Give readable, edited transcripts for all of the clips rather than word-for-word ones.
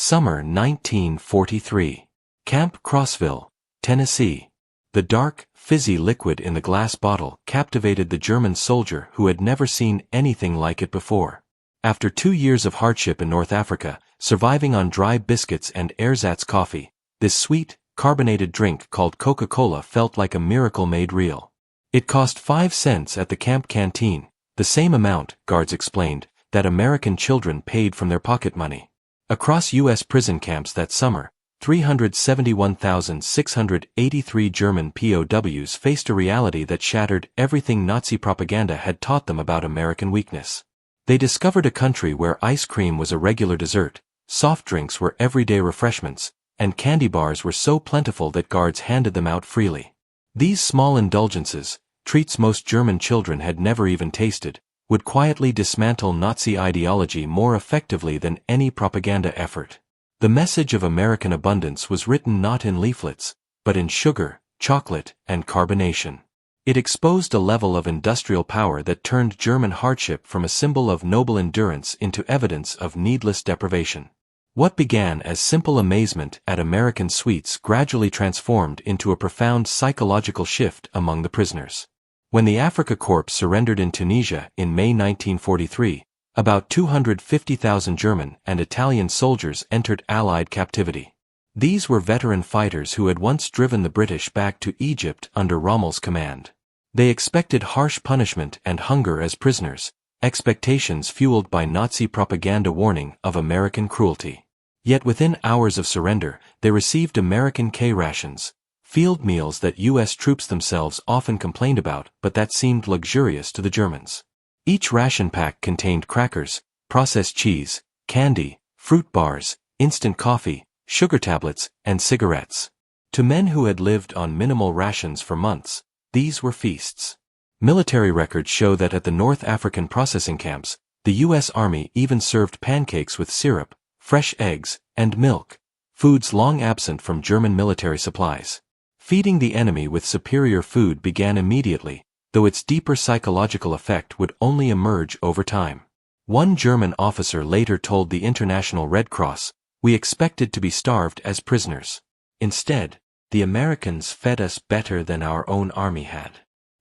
Summer 1943. Camp Crossville, Tennessee. The dark, fizzy liquid in the glass bottle captivated the German soldier who had never seen anything like it before. After 2 years of hardship in North Africa, surviving on dry biscuits and ersatz coffee, this sweet, carbonated drink called Coca-Cola felt like a miracle made real. It cost 5 cents at the camp canteen, the same amount, guards explained, that American children paid from their pocket money. Across U.S. prison camps that summer, 371,683 German POWs faced a reality that shattered everything Nazi propaganda had taught them about American weakness. They discovered a country where ice cream was a regular dessert, soft drinks were everyday refreshments, and candy bars were so plentiful that guards handed them out freely. These small indulgences, treats most German children had never even tasted, would quietly dismantle Nazi ideology more effectively than any propaganda effort. The message of American abundance was written not in leaflets, but in sugar, chocolate, and carbonation. It exposed a level of industrial power that turned German hardship from a symbol of noble endurance into evidence of needless deprivation. What began as simple amazement at American sweets gradually transformed into a profound psychological shift among the prisoners. When the Afrika Korps surrendered in Tunisia in May 1943, about 250,000 German and Italian soldiers entered Allied captivity. These were veteran fighters who had once driven the British back to Egypt under Rommel's command. They expected harsh punishment and hunger as prisoners, expectations fueled by Nazi propaganda warning of American cruelty. Yet within hours of surrender, they received American K-rations, field meals that U.S. troops themselves often complained about but that seemed luxurious to the Germans. Each ration pack contained crackers, processed cheese, candy, fruit bars, instant coffee, sugar tablets, and cigarettes. To men who had lived on minimal rations for months, these were feasts. Military records show that at the North African processing camps, the U.S. Army even served pancakes with syrup, fresh eggs, and milk, foods long absent from German military supplies. Feeding the enemy with superior food began immediately, though its deeper psychological effect would only emerge over time. One German officer later told the International Red Cross, "We expected to be starved as prisoners. Instead, the Americans fed us better than our own army had."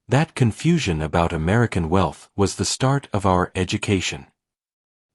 That confusion about American wealth was the start of our education.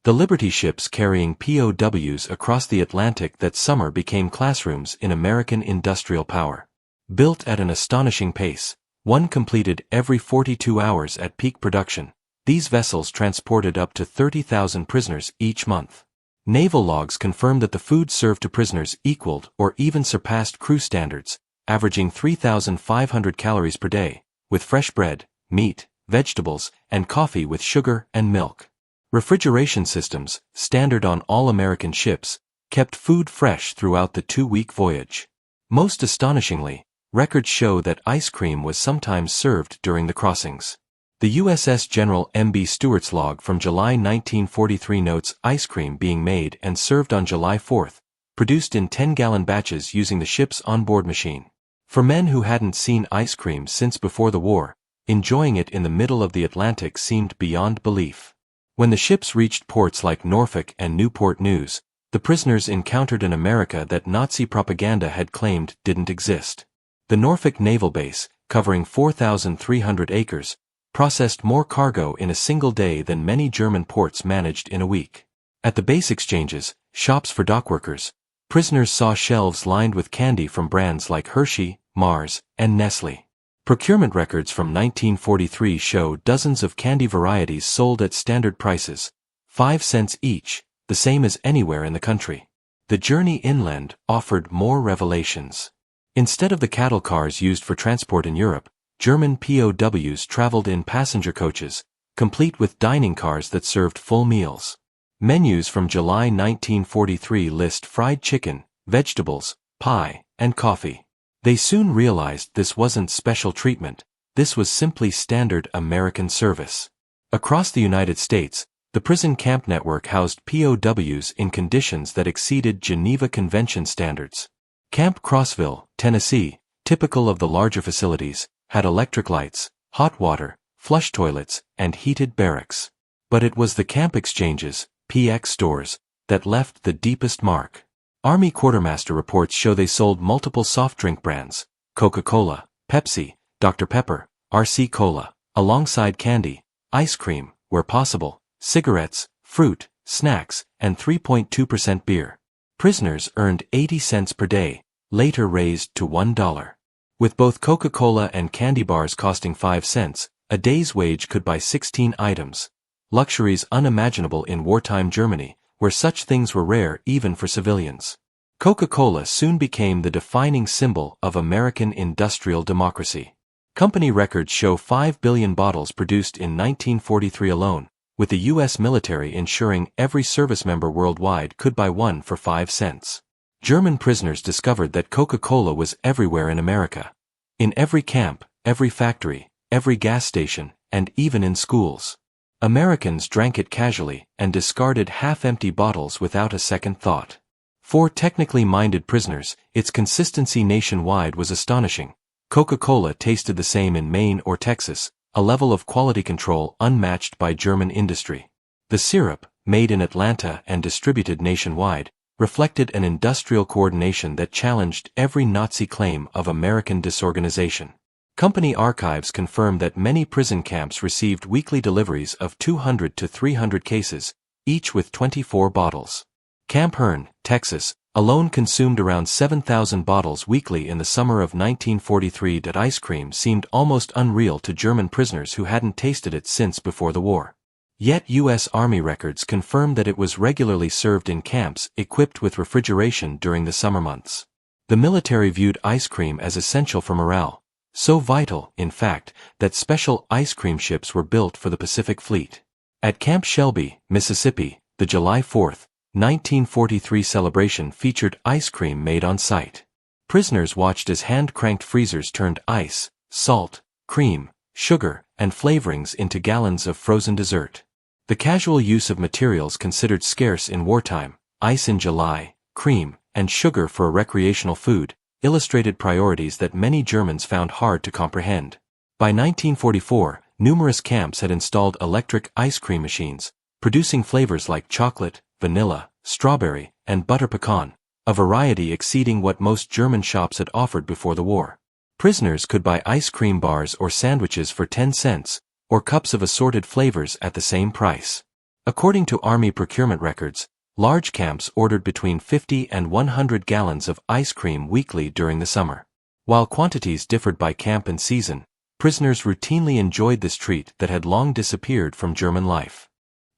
The Liberty ships carrying POWs across the Atlantic that summer became classrooms in American industrial power. Built at an astonishing pace, one completed every 42 hours at peak production, these vessels transported up to 30,000 prisoners each month. Naval logs confirmed that the food served to prisoners equaled or even surpassed crew standards, averaging 3,500 calories per day, with fresh bread, meat, vegetables, and coffee with sugar and milk. Refrigeration systems, standard on all American ships, kept food fresh throughout the 2-week voyage. Most astonishingly, records show that ice cream was sometimes served during the crossings. The USS General M.B. Stewart's log from July 1943 notes ice cream being made and served on July 4, produced in 10-gallon batches using the ship's onboard machine. For men who hadn't seen ice cream since before the war, enjoying it in the middle of the Atlantic seemed beyond belief. When the ships reached ports like Norfolk and Newport News, the prisoners encountered an America that Nazi propaganda had claimed didn't exist. The Norfolk Naval Base, covering 4,300 acres, processed more cargo in a single day than many German ports managed in a week. At the base exchanges, shops for dockworkers, prisoners saw shelves lined with candy from brands like Hershey, Mars, and Nestle. Procurement records from 1943 show dozens of candy varieties sold at standard prices, 5 cents each, the same as anywhere in the country. The journey inland offered more revelations. Instead of the cattle cars used for transport in Europe, German POWs traveled in passenger coaches, complete with dining cars that served full meals. Menus from July 1943 list fried chicken, vegetables, pie, and coffee. They soon realized this wasn't special treatment, this was simply standard American service. Across the United States, the prison camp network housed POWs in conditions that exceeded Geneva Convention standards. Camp Crossville, Tennessee, typical of the larger facilities, had electric lights, hot water, flush toilets, and heated barracks. But it was the camp exchanges, PX stores, that left the deepest mark. Army quartermaster reports show they sold multiple soft drink brands, Coca-Cola, Pepsi, Dr. Pepper, RC Cola, alongside candy, ice cream, where possible, cigarettes, fruit, snacks, and 3.2% beer. Prisoners earned 80 cents per day, later raised to $1. With both Coca-Cola and candy bars costing 5 cents, a day's wage could buy 16 items. Luxuries unimaginable in wartime Germany, where such things were rare even for civilians. Coca-Cola soon became the defining symbol of American industrial democracy. Company records show 5 billion bottles produced in 1943 alone, with the U.S. military ensuring every service member worldwide could buy one for 5 cents. German prisoners discovered that Coca-Cola was everywhere in America. In every camp, every factory, every gas station, and even in schools. Americans drank it casually and discarded half-empty bottles without a second thought. For technically minded prisoners, its consistency nationwide was astonishing. Coca-Cola tasted the same in Maine or Texas, a level of quality control unmatched by German industry. The syrup, made in Atlanta and distributed nationwide, reflected an industrial coordination that challenged every Nazi claim of American disorganization. Company archives confirm that many prison camps received weekly deliveries of 200 to 300 cases, each with 24 bottles. Camp Hearn, Texas, alone consumed around 7,000 bottles weekly in the summer of 1943. That ice cream seemed almost unreal to German prisoners who hadn't tasted it since before the war. Yet U.S. Army records confirm that it was regularly served in camps equipped with refrigeration during the summer months. The military viewed ice cream as essential for morale, so vital, in fact, that special ice cream ships were built for the Pacific Fleet. At Camp Shelby, Mississippi, the July 4, 1943 celebration featured ice cream made on site. Prisoners watched as hand-cranked freezers turned ice, salt, cream, sugar, and flavorings into gallons of frozen dessert. The casual use of materials considered scarce in wartime, ice in July, cream, and sugar for a recreational food, illustrated priorities that many Germans found hard to comprehend. By 1944, numerous camps had installed electric ice cream machines, producing flavors like chocolate, vanilla, strawberry, and butter pecan, a variety exceeding what most German shops had offered before the war. Prisoners could buy ice cream bars or sandwiches for 10 cents, or cups of assorted flavors at the same price. According to Army procurement records, large camps ordered between 50 and 100 gallons of ice cream weekly during the summer. While quantities differed by camp and season, prisoners routinely enjoyed this treat that had long disappeared from German life.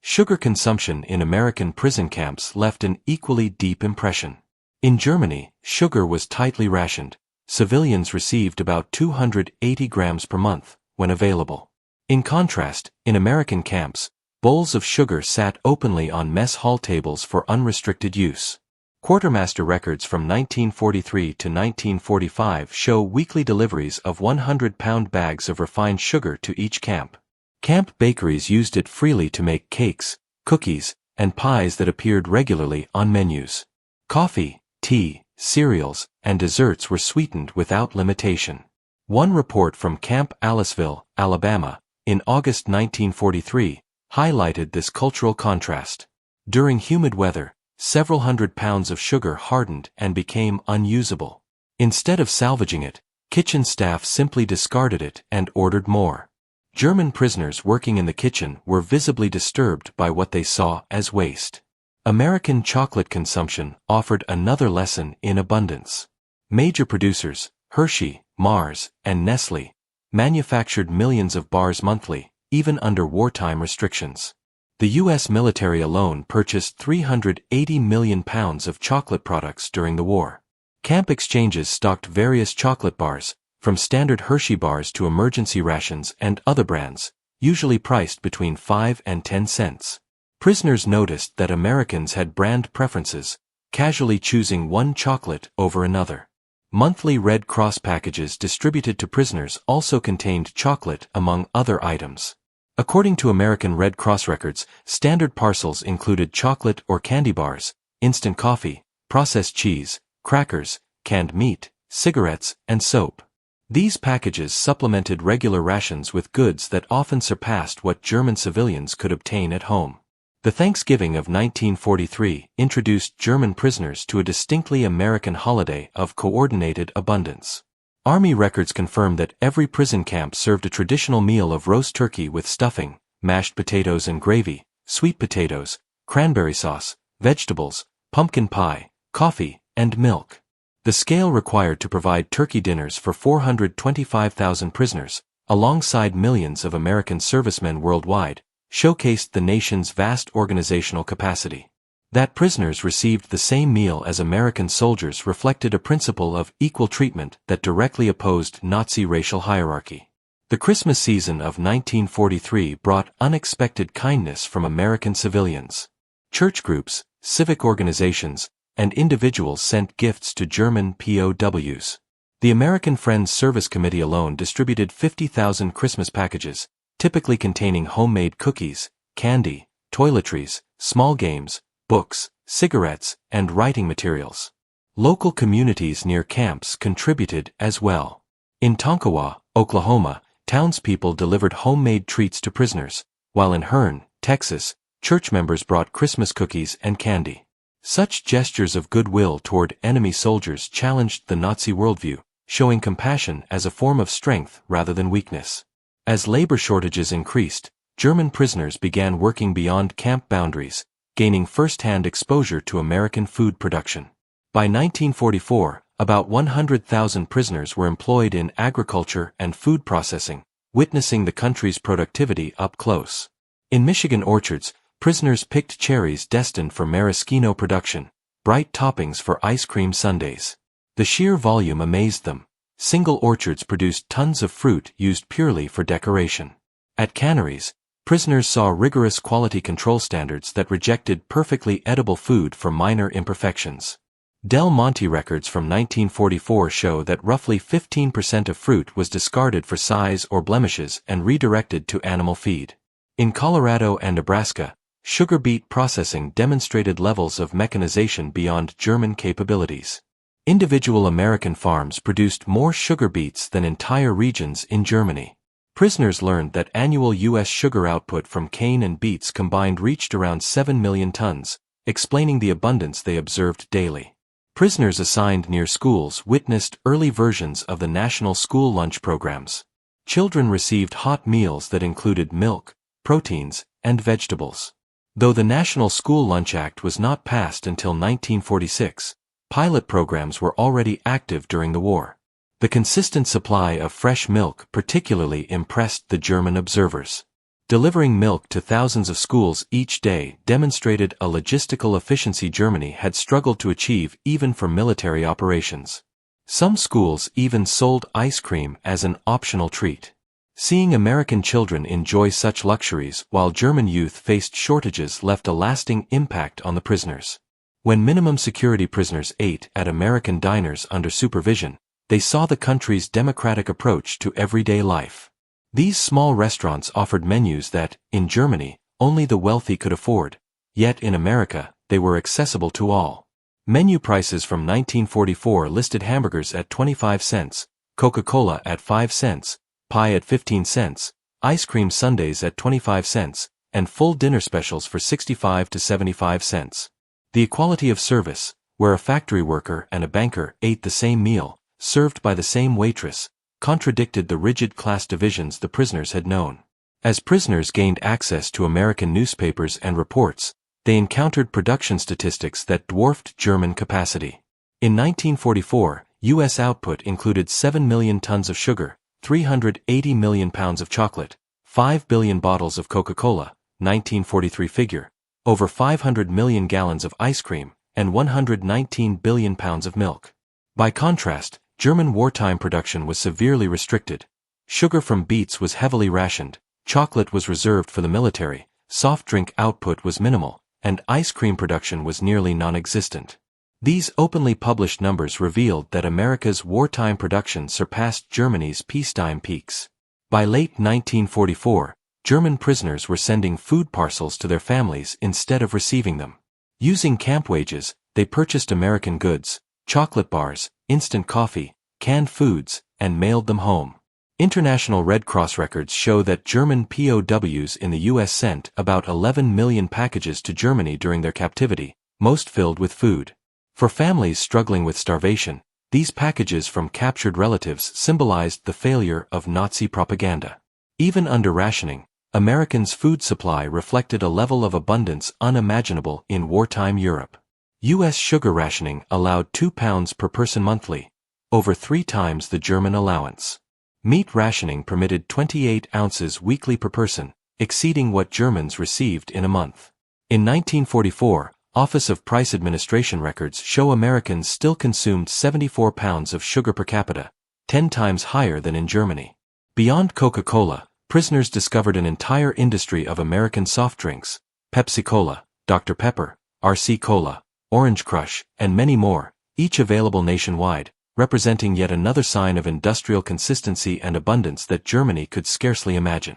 Sugar consumption in American prison camps left an equally deep impression. In Germany, sugar was tightly rationed. Civilians received about 280 grams per month, when available. In contrast, in American camps, bowls of sugar sat openly on mess hall tables for unrestricted use. Quartermaster records from 1943 to 1945 show weekly deliveries of 100-pound bags of refined sugar to each camp. Camp bakeries used it freely to make cakes, cookies, and pies that appeared regularly on menus. Coffee, tea, cereals, and desserts were sweetened without limitation. One report from Camp Aliceville, Alabama, in August 1943, highlighted this cultural contrast. During humid weather, several hundred pounds of sugar hardened and became unusable. Instead of salvaging it, kitchen staff simply discarded it and ordered more. German prisoners working in the kitchen were visibly disturbed by what they saw as waste. American chocolate consumption offered another lesson in abundance. Major producers, Hershey, Mars, and Nestle, manufactured millions of bars monthly, even under wartime restrictions. The U.S. military alone purchased 380 million pounds of chocolate products during the war. Camp exchanges stocked various chocolate bars, from standard Hershey bars to emergency rations and other brands, usually priced between 5 and 10 cents. Prisoners noticed that Americans had brand preferences, casually choosing one chocolate over another. Monthly Red Cross packages distributed to prisoners also contained chocolate among other items. According to American Red Cross records, standard parcels included chocolate or candy bars, instant coffee, processed cheese, crackers, canned meat, cigarettes, and soap. These packages supplemented regular rations with goods that often surpassed what German civilians could obtain at home. The Thanksgiving of 1943 introduced German prisoners to a distinctly American holiday of coordinated abundance. Army records confirm that every prison camp served a traditional meal of roast turkey with stuffing, mashed potatoes and gravy, sweet potatoes, cranberry sauce, vegetables, pumpkin pie, coffee, and milk. The scale required to provide turkey dinners for 425,000 prisoners, alongside millions of American servicemen worldwide, showcased the nation's vast organizational capacity. That prisoners received the same meal as American soldiers reflected a principle of equal treatment that directly opposed Nazi racial hierarchy. The Christmas season of 1943 brought unexpected kindness from American civilians. Church groups, civic organizations, and individuals sent gifts to German POWs. The American Friends Service Committee alone distributed 50,000 Christmas packages, typically containing homemade cookies, candy, toiletries, small games, books, cigarettes, and writing materials. Local communities near camps contributed as well. In Tonkawa, Oklahoma, townspeople delivered homemade treats to prisoners, while in Hearne, Texas, church members brought Christmas cookies and candy. Such gestures of goodwill toward enemy soldiers challenged the Nazi worldview, showing compassion as a form of strength rather than weakness. As labor shortages increased, German prisoners began working beyond camp boundaries, gaining first-hand exposure to American food production. By 1944, about 100,000 prisoners were employed in agriculture and food processing, witnessing the country's productivity up close. In Michigan orchards, prisoners picked cherries destined for maraschino production, bright toppings for ice cream sundaes. The sheer volume amazed them. Single orchards produced tons of fruit used purely for decoration. At canneries, prisoners saw rigorous quality control standards that rejected perfectly edible food for minor imperfections. Del Monte records from 1944 show that roughly 15% of fruit was discarded for size or blemishes and redirected to animal feed. In Colorado and Nebraska, sugar beet processing demonstrated levels of mechanization beyond German capabilities. Individual American farms produced more sugar beets than entire regions in Germany. Prisoners learned that annual U.S. sugar output from cane and beets combined reached around 7 million tons, explaining the abundance they observed daily. Prisoners assigned near schools witnessed early versions of the national school lunch programs. Children received hot meals that included milk, proteins, and vegetables. Though the National School Lunch Act was not passed until 1946, pilot programs were already active during the war. The consistent supply of fresh milk particularly impressed the German observers. Delivering milk to thousands of schools each day demonstrated a logistical efficiency Germany had struggled to achieve even for military operations. Some schools even sold ice cream as an optional treat. Seeing American children enjoy such luxuries while German youth faced shortages left a lasting impact on the prisoners. When minimum security prisoners ate at American diners under supervision, they saw the country's democratic approach to everyday life. These small restaurants offered menus that, in Germany, only the wealthy could afford, yet in America, they were accessible to all. Menu prices from 1944 listed hamburgers at 25 cents, Coca-Cola at 5 cents, pie at 15 cents, ice cream sundaes at 25 cents, and full dinner specials for 65 to 75 cents. The equality of service, where a factory worker and a banker ate the same meal, served by the same waitress, contradicted the rigid class divisions the prisoners had known. As prisoners gained access to American newspapers and reports, they encountered production statistics that dwarfed German capacity. In 1944, U.S. output included 7 million tons of sugar, 380 million pounds of chocolate, 5 billion bottles of Coca-Cola, 1943 figure, over 500 million gallons of ice cream, and 119 billion pounds of milk. By contrast, German wartime production was severely restricted. Sugar from beets was heavily rationed, chocolate was reserved for the military, soft drink output was minimal, and ice cream production was nearly non-existent. These openly published numbers revealed that America's wartime production surpassed Germany's peacetime peaks. By late 1944, German prisoners were sending food parcels to their families instead of receiving them. Using camp wages, they purchased American goods, chocolate bars, instant coffee, canned foods, and mailed them home. International Red Cross records show that German POWs in the U.S. sent about 11 million packages to Germany during their captivity, most filled with food. For families struggling with starvation, these packages from captured relatives symbolized the failure of Nazi propaganda. Even under rationing, Americans' food supply reflected a level of abundance unimaginable in wartime Europe. U.S. sugar rationing allowed 2 pounds per person monthly, over 3 times the German allowance. Meat rationing permitted 28 ounces weekly per person, exceeding what Germans received in a month. In 1944, Office of Price Administration records show Americans still consumed 74 pounds of sugar per capita, 10 times higher than in Germany. Beyond Coca-Cola, prisoners discovered an entire industry of American soft drinks, Pepsi Cola, Dr. Pepper, RC Cola, Orange Crush, and many more, each available nationwide, representing yet another sign of industrial consistency and abundance that Germany could scarcely imagine.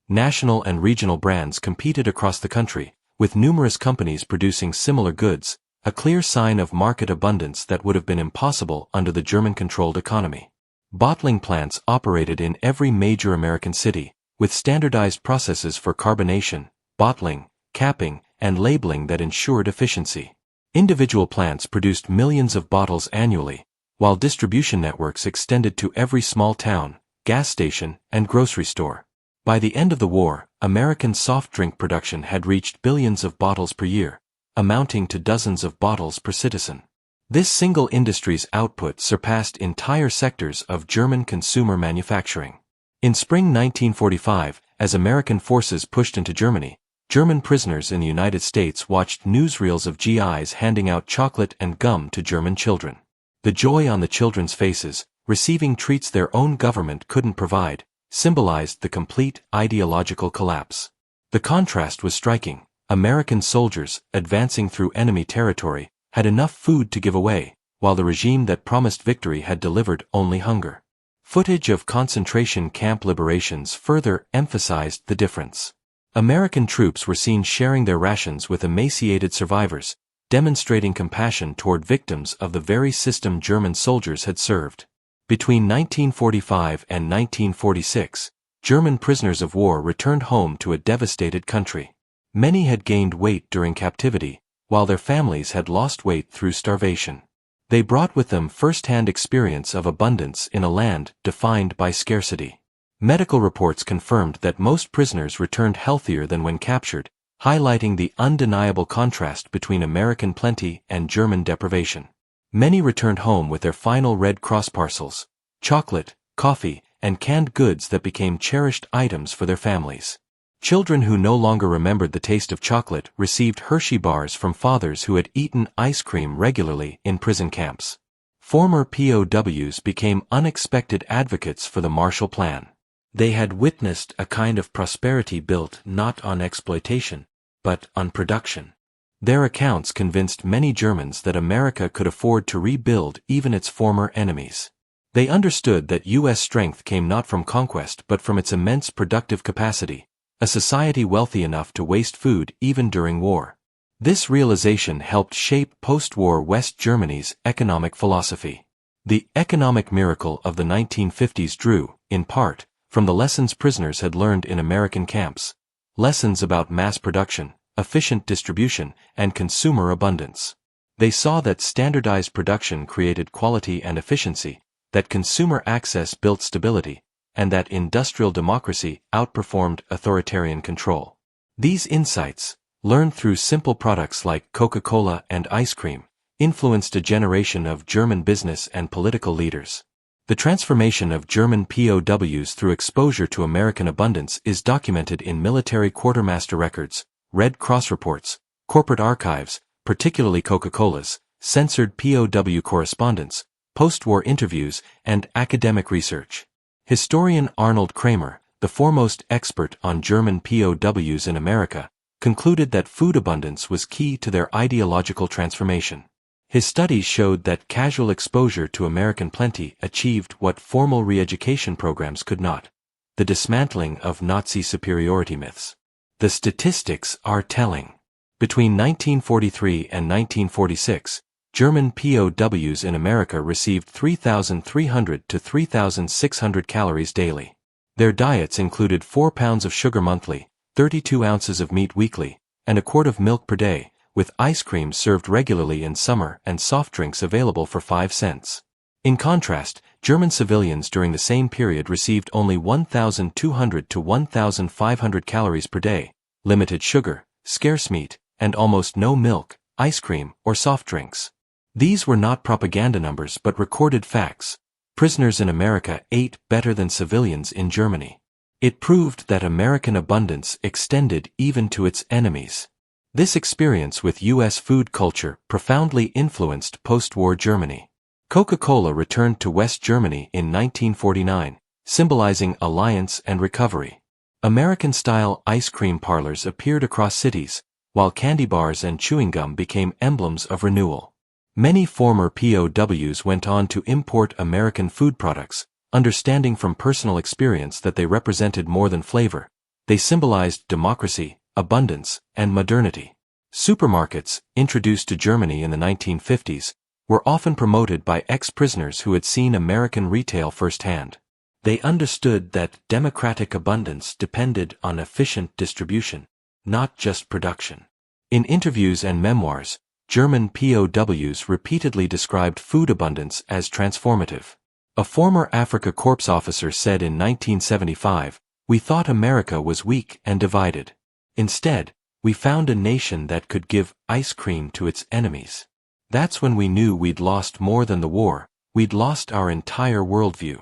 National and regional brands competed across the country, with numerous companies producing similar goods, a clear sign of market abundance that would have been impossible under the German-controlled economy. Bottling plants operated in every major American city, with standardized processes for carbonation, bottling, capping, and labeling that ensured efficiency. Individual plants produced millions of bottles annually, while distribution networks extended to every small town, gas station, and grocery store. By the end of the war, American soft drink production had reached billions of bottles per year, amounting to dozens of bottles per citizen. This single industry's output surpassed entire sectors of German consumer manufacturing. In spring 1945, as American forces pushed into Germany, German prisoners in the United States watched newsreels of GIs handing out chocolate and gum to German children. The joy on the children's faces, receiving treats their own government couldn't provide, symbolized the complete ideological collapse. The contrast was striking. American soldiers, advancing through enemy territory, had enough food to give away, while the regime that promised victory had delivered only hunger. Footage of concentration camp liberations further emphasized the difference. American troops were seen sharing their rations with emaciated survivors, demonstrating compassion toward victims of the very system German soldiers had served. Between 1945 and 1946, German prisoners of war returned home to a devastated country. Many had gained weight during captivity, while their families had lost weight through starvation. They brought with them first-hand experience of abundance in a land defined by scarcity. Medical reports confirmed that most prisoners returned healthier than when captured, highlighting the undeniable contrast between American plenty and German deprivation. Many returned home with their final Red Cross parcels, chocolate, coffee, and canned goods that became cherished items for their families. Children who no longer remembered the taste of chocolate received Hershey bars from fathers who had eaten ice cream regularly in prison camps. Former POWs became unexpected advocates for the Marshall Plan. They had witnessed a kind of prosperity built not on exploitation, but on production. Their accounts convinced many Germans that America could afford to rebuild even its former enemies. They understood that U.S. strength came not from conquest but from its immense productive capacity, a society wealthy enough to waste food even during war. This realization helped shape post-war West Germany's economic philosophy. The economic miracle of the 1950s drew, in part, from the lessons prisoners had learned in American camps, lessons about mass production, efficient distribution, and consumer abundance. They saw that standardized production created quality and efficiency, that consumer access built stability, and that industrial democracy outperformed authoritarian control. These insights, learned through simple products like Coca-Cola and ice cream, influenced a generation of German business and political leaders. The transformation of German POWs through exposure to American abundance is documented in military quartermaster records, Red Cross reports, corporate archives, particularly Coca-Cola's, censored POW correspondence, post-war interviews, and academic research. Historian Arnold Kramer, the foremost expert on German POWs in America, concluded that food abundance was key to their ideological transformation. His studies showed that casual exposure to American plenty achieved what formal re-education programs could not: the dismantling of Nazi superiority myths. The statistics are telling. Between 1943 and 1946, German POWs in America received 3,300 to 3,600 calories daily. Their diets included 4 pounds of sugar monthly, 32 ounces of meat weekly, and a quart of milk per day, with ice cream served regularly in summer and soft drinks available for 5 cents. In contrast, German civilians during the same period received only 1,200 to 1,500 calories per day, limited sugar, scarce meat, and almost no milk, ice cream, or soft drinks. These were not propaganda numbers but recorded facts. Prisoners in America ate better than civilians in Germany. It proved that American abundance extended even to its enemies. This experience with U.S. food culture profoundly influenced post-war Germany. Coca-Cola returned to West Germany in 1949, symbolizing alliance and recovery. American-style ice cream parlors appeared across cities, while candy bars and chewing gum became emblems of renewal. Many former POWs went on to import American food products, understanding from personal experience that they represented more than flavor. They symbolized democracy, abundance, and modernity. Supermarkets, introduced to Germany in the 1950s, were often promoted by ex-prisoners who had seen American retail firsthand. They understood that democratic abundance depended on efficient distribution, not just production. In interviews and memoirs, German POWs repeatedly described food abundance as transformative. A former Africa Corps officer said in 1975, "We thought America was weak and divided. Instead, we found a nation that could give ice cream to its enemies. That's when we knew we'd lost more than the war, we'd lost our entire worldview."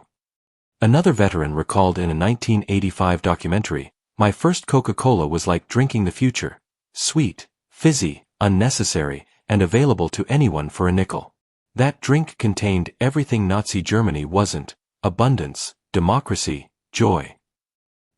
Another veteran recalled in a 1985 documentary, "My first Coca-Cola was like drinking the future. Sweet, fizzy, unnecessary, and available to anyone for a nickel. That drink contained everything Nazi Germany wasn't: abundance, democracy, joy."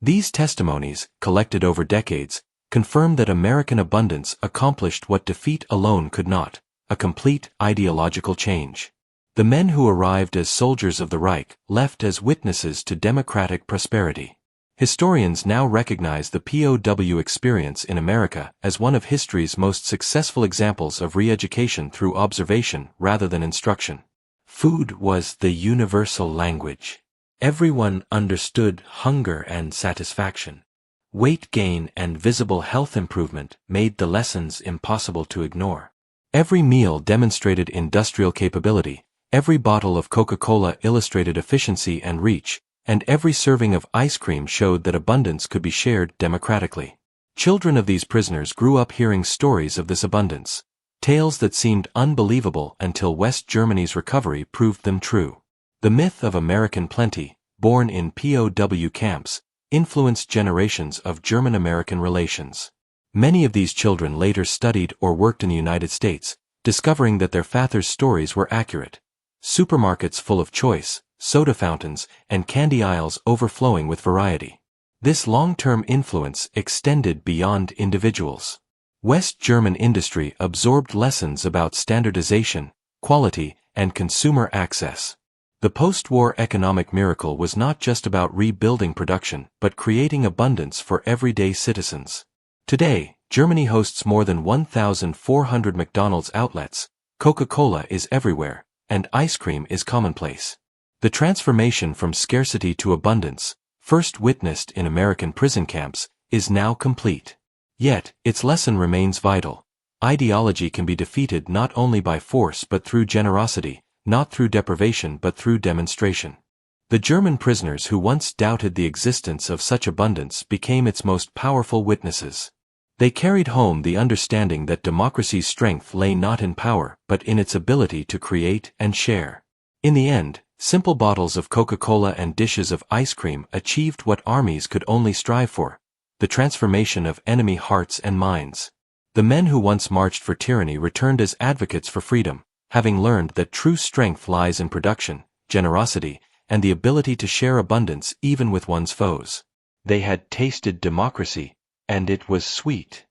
These testimonies, collected over decades, confirm that American abundance accomplished what defeat alone could not: a complete ideological change. The men who arrived as soldiers of the Reich left as witnesses to democratic prosperity. Historians now recognize the POW experience in America as one of history's most successful examples of re-education through observation rather than instruction. Food was the universal language. Everyone understood hunger and satisfaction. Weight gain and visible health improvement made the lessons impossible to ignore. Every meal demonstrated industrial capability, every bottle of Coca-Cola illustrated efficiency and reach, and every serving of ice cream showed that abundance could be shared democratically. Children of these prisoners grew up hearing stories of this abundance, tales that seemed unbelievable until West Germany's recovery proved them true. The myth of American plenty, born in POW camps, influenced generations of German-American relations. Many of these children later studied or worked in the United States, discovering that their fathers' stories were accurate. Supermarkets full of choice, soda fountains, and candy aisles overflowing with variety. This long-term influence extended beyond individuals. West German industry absorbed lessons about standardization, quality, and consumer access. The post-war economic miracle was not just about rebuilding production, but creating abundance for everyday citizens. Today, Germany hosts more than 1,400 McDonald's outlets, Coca-Cola is everywhere, and ice cream is commonplace. The transformation from scarcity to abundance, first witnessed in American prison camps, is now complete. Yet, its lesson remains vital. Ideology can be defeated not only by force but through generosity, not through deprivation but through demonstration. The German prisoners who once doubted the existence of such abundance became its most powerful witnesses. They carried home the understanding that democracy's strength lay not in power but in its ability to create and share. In the end, simple bottles of Coca-Cola and dishes of ice cream achieved what armies could only strive for: the transformation of enemy hearts and minds. The men who once marched for tyranny returned as advocates for freedom, having learned that true strength lies in production, generosity, and the ability to share abundance even with one's foes. They had tasted democracy, and it was sweet.